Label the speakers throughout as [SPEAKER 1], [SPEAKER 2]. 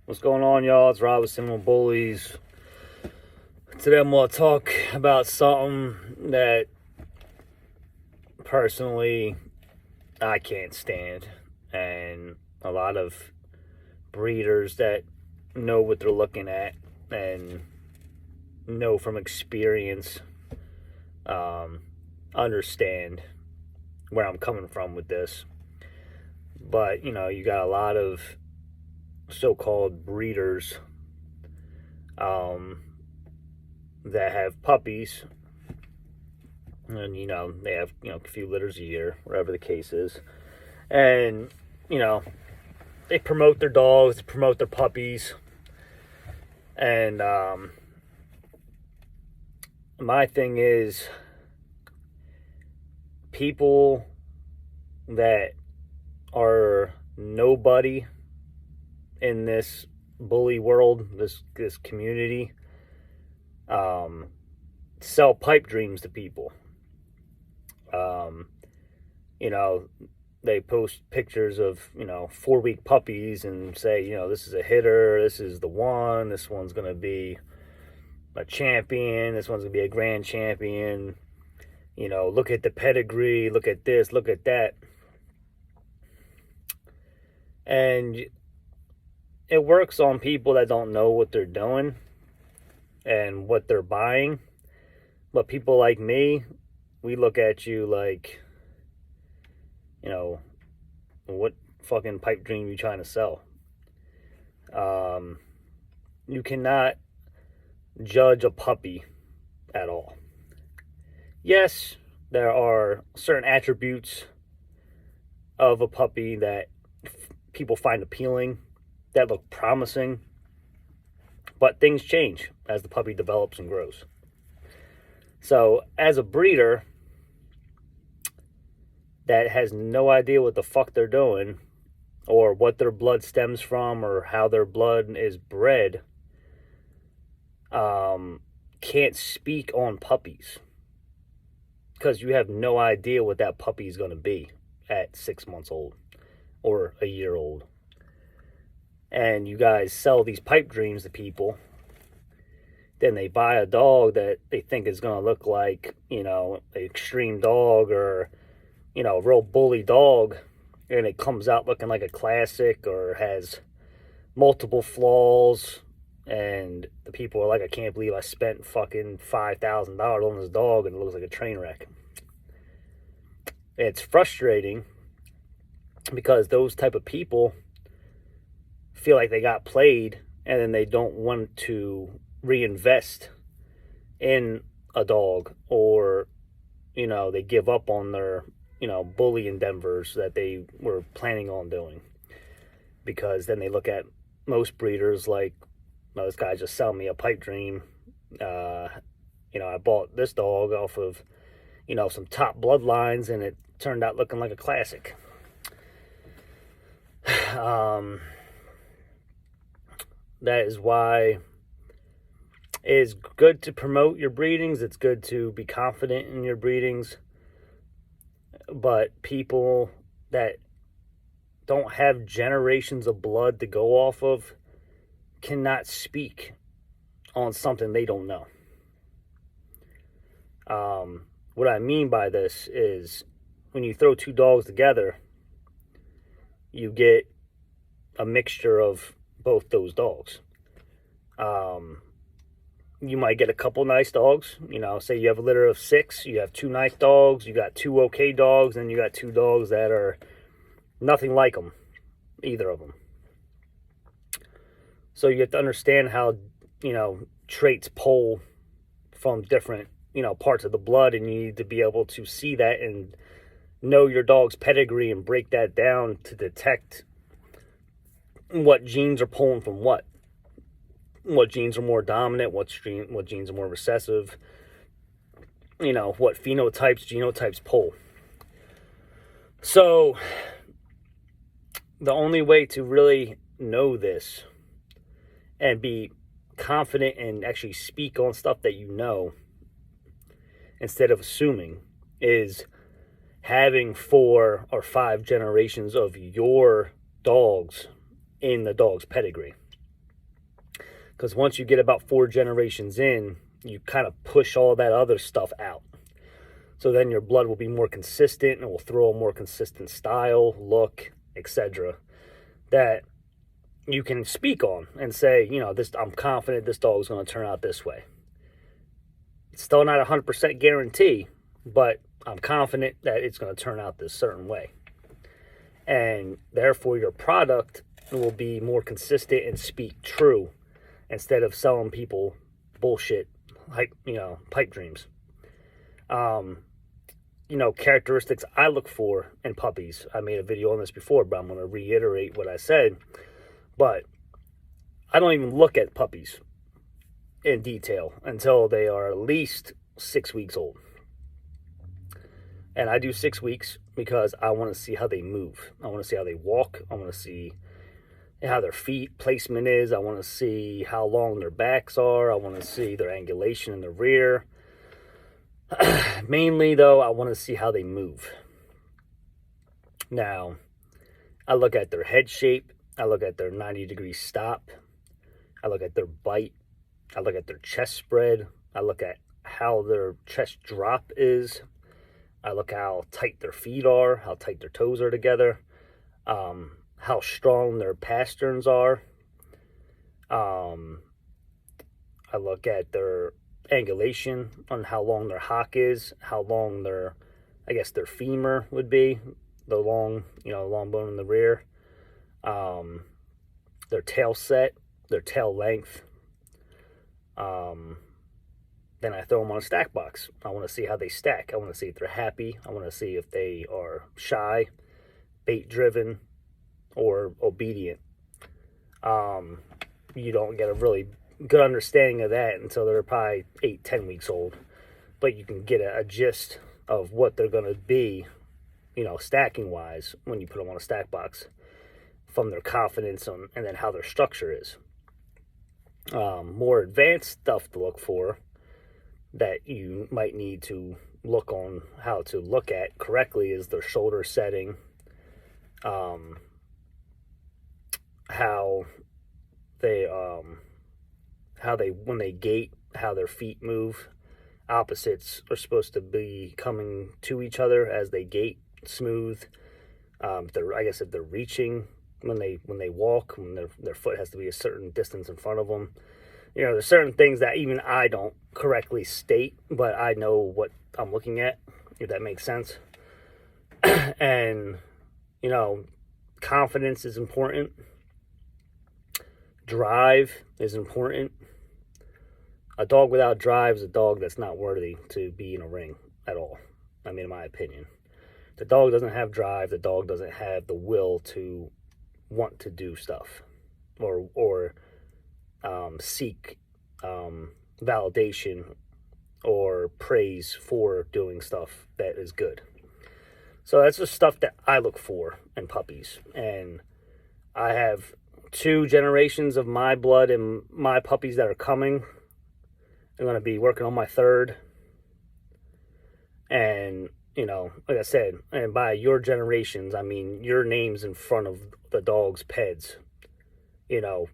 [SPEAKER 1] What's going on, y'all? It's Rob with Seminole Bullies. Today I'm going to talk about something that personally I can't stand, and a lot of breeders that know what they're looking at and know from experience understand where I'm coming from with this. But, you got a lot of so-called breeders that have puppies, and they have a few litters a year, whatever the case is, and they promote their dogs, they promote their puppies, and my thing is, people that are nobody in this bully world, this community, sell pipe dreams to people. They post pictures of 4-week puppies and say, this is a hitter, this is the one, this one's gonna be a champion, this one's gonna be a grand champion. Look at the pedigree, look at this, look at that. And it works on people that don't know what they're doing and what they're buying. But people like me, we look at you like, what fucking pipe dream you trying to sell? You cannot judge a puppy at all. Yes, there are certain attributes of a puppy that people find appealing, that look promising, but things change as the puppy develops and grows. So as a breeder that has no idea what the fuck they're doing, or what their blood stems from, or how their blood is bred, can't speak on puppies, because you have no idea what that puppy is going to be at 6 months old or a year old. And you guys sell these pipe dreams to people. Then they buy a dog that they think is going to look like, an extreme dog, or, a real bully dog. And it comes out looking like a classic, or has multiple flaws. And the people are like, I can't believe I spent fucking $5,000 on this dog and it looks like a train wreck. It's frustrating because those type of people feel like they got played, and then they don't want to reinvest in a dog, or they give up on their bully endeavors that they were planning on doing, because then they look at most breeders like, well, this guy just selling me a pipe dream. I bought this dog off of some top bloodlines, and it turned out looking like a classic. That is why it is good to promote your breedings. It's good to be confident in your breedings. But people that don't have generations of blood to go off of cannot speak on something they don't know. What I mean by this is, when you throw two dogs together, you get a mixture of both those dogs. You might get a couple nice dogs. Say you have a litter of 6, you have 2 nice dogs, you got 2 okay dogs, and you got 2 dogs that are nothing like them, either of them. So you have to understand how, traits pull from different, parts of the blood, and you need to be able to see that and know your dog's pedigree and break that down to detect what genes are pulling from what genes are more dominant, what genes are more recessive, what phenotypes, genotypes pull. So the only way to really know this and be confident and actually speak on stuff that you know, instead of assuming, is having 4 or 5 generations of your dogs in the dog's pedigree. Because once you get about 4 generations in, you kind of push all that other stuff out. So then your blood will be more consistent and will throw a more consistent style, look, etc. that you can speak on and say, this, I'm confident this dog is going to turn out this way. It's still not a 100% guarantee, but I'm confident that it's going to turn out this certain way. And therefore your product will be more consistent and speak true instead of selling people bullshit, like, pipe dreams. Characteristics I look for in puppies. I made a video on this before, but I'm going to reiterate what I said. But I don't even look at puppies in detail until they are at least 6 weeks old. And I do 6 weeks because I want to see how they move. I want to see how they walk. I want to see how their feet placement is. I want to see how long their backs are. I want to see their angulation in the rear. Mainly, though, I want to see how they move. Now, I look at their head shape. I look at their 90-degree stop. I look at their bite. I look at their chest spread. I look at how their chest drop is. I look how tight their feet are, how tight their toes are together, how strong their pasterns are. I look at their angulation on how long their hock is, how long their femur would be, the long bone in the rear, their tail set, their tail length. Then I throw them on a stack box. I want to see how they stack. I want to see if they're happy. I want to see if they are shy, bait driven, or obedient. You don't get a really good understanding of that until they're probably 8-10 weeks old, but you can get a gist of what they're going to be, stacking wise, when you put them on a stack box, from their confidence and then how their structure is. More advanced stuff to look for that you might need to look on how to look at correctly is their shoulder setting, how they when they gait, how their feet move. Opposites are supposed to be coming to each other as they gait, smooth. If they're reaching when they walk, when their foot has to be a certain distance in front of them. There's certain things that even I don't correctly state, but I know what I'm looking at, if that makes sense. And, confidence is important. Drive is important. A dog without drive is a dog that's not worthy to be in a ring at all. In my opinion. The dog doesn't have drive. The dog doesn't have the will to want to do stuff or seek validation or praise for doing stuff that is good. So that's the stuff that I look for in puppies. And I have 2 generations of my blood and my puppies that are coming. I'm going to be working on my 3rd. And, like I said, and by your generations, I mean your name's in front of the dog's peds.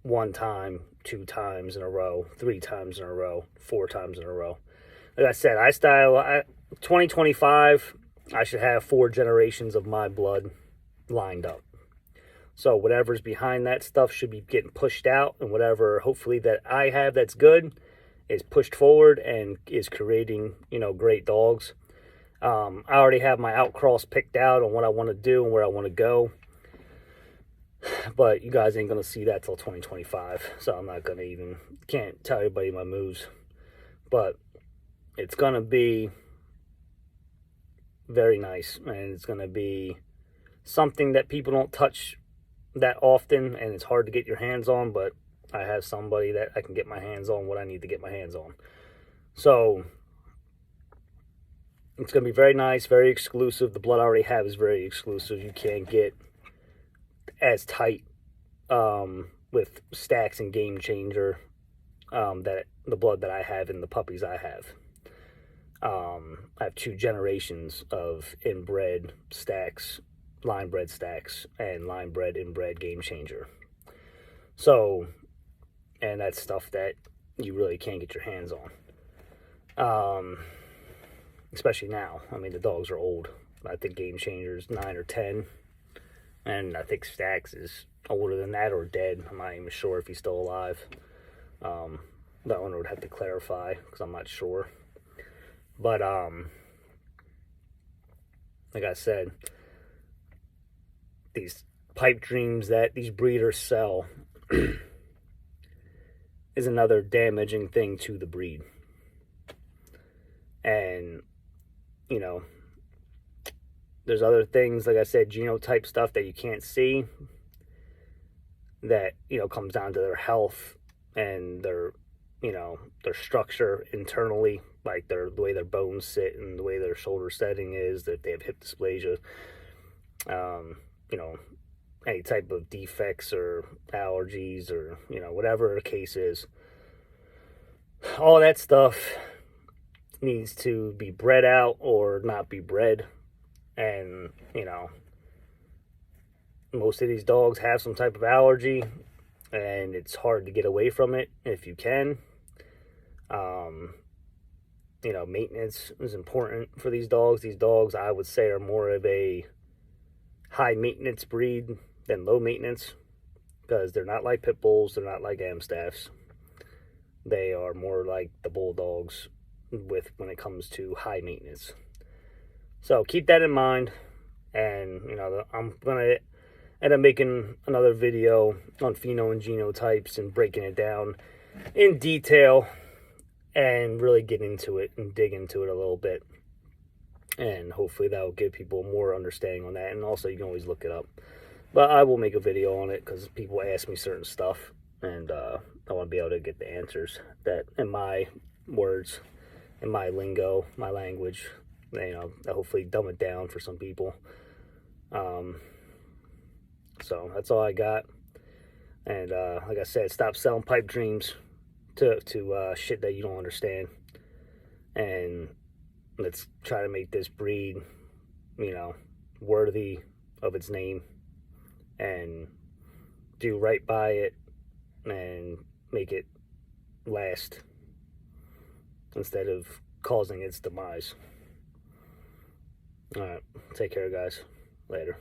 [SPEAKER 1] 1 time, 2 times in a row, 3 times in a row, 4 times in a row. Like I said, 2025, I should have 4 generations of my blood lined up. So whatever's behind that stuff should be getting pushed out, and whatever hopefully that I have that's good is pushed forward and is creating, great dogs. I already have my outcross picked out on what I want to do and where I want to go. But you guys ain't going to see that till 2025. So I'm not going to can't tell everybody my moves. But it's going to be very nice. And it's going to be something that people don't touch that often. And it's hard to get your hands on. But I have somebody that I can get my hands on what I need to get my hands on. So it's going to be very nice, very exclusive. The blood I already have is very exclusive. You can't get as tight with Stacks and Game Changer that the blood that I have in the puppies I have. I have 2 generations of inbred Stacks, line-bred Stacks, and line-bred inbred Game Changer. So, and that's stuff that you really can't get your hands on. Especially now. I mean, the dogs are old. I think Game Changer's 9 or 10, and I think Stacks is older than that or dead. I'm not even sure if he's still alive. That one would have to clarify because I'm not sure. But like I said, these pipe dreams that these breeders sell is another damaging thing to the breed. And, you know, there's other things, like I said, genotype stuff that you can't see that, you know, comes down to their health and their, you know, their structure internally, like the way their bones sit and the way their shoulder setting is, that they have hip dysplasia, you know, any type of defects or allergies or, you know, whatever the case is. All that stuff needs to be bred out or not be bred. And, you know, most of these dogs have some type of allergy, and it's hard to get away from it if you can. You know, maintenance is important for these dogs. These dogs, I would say, are more of a high maintenance breed than low maintenance, because they're not like pit bulls, they're not like Amstaffs. They are more like the bulldogs when it comes to high maintenance. So keep that in mind. And, you know, I'm gonna end up making another video on pheno and genotypes and breaking it down in detail and really get into it and dig into it a little bit. And hopefully that will give people more understanding on that. And also, you can always look it up. But I will make a video on it because people ask me certain stuff, and I want to be able to get the answers that, in my words, in my lingo, my language, you know, hopefully dumb it down for some people. So that's all I got. And like I said, stop selling pipe dreams to shit that you don't understand. And let's try to make this breed, you know, worthy of its name, and do right by it and make it last instead of causing its demise. All right, take care, guys. Later.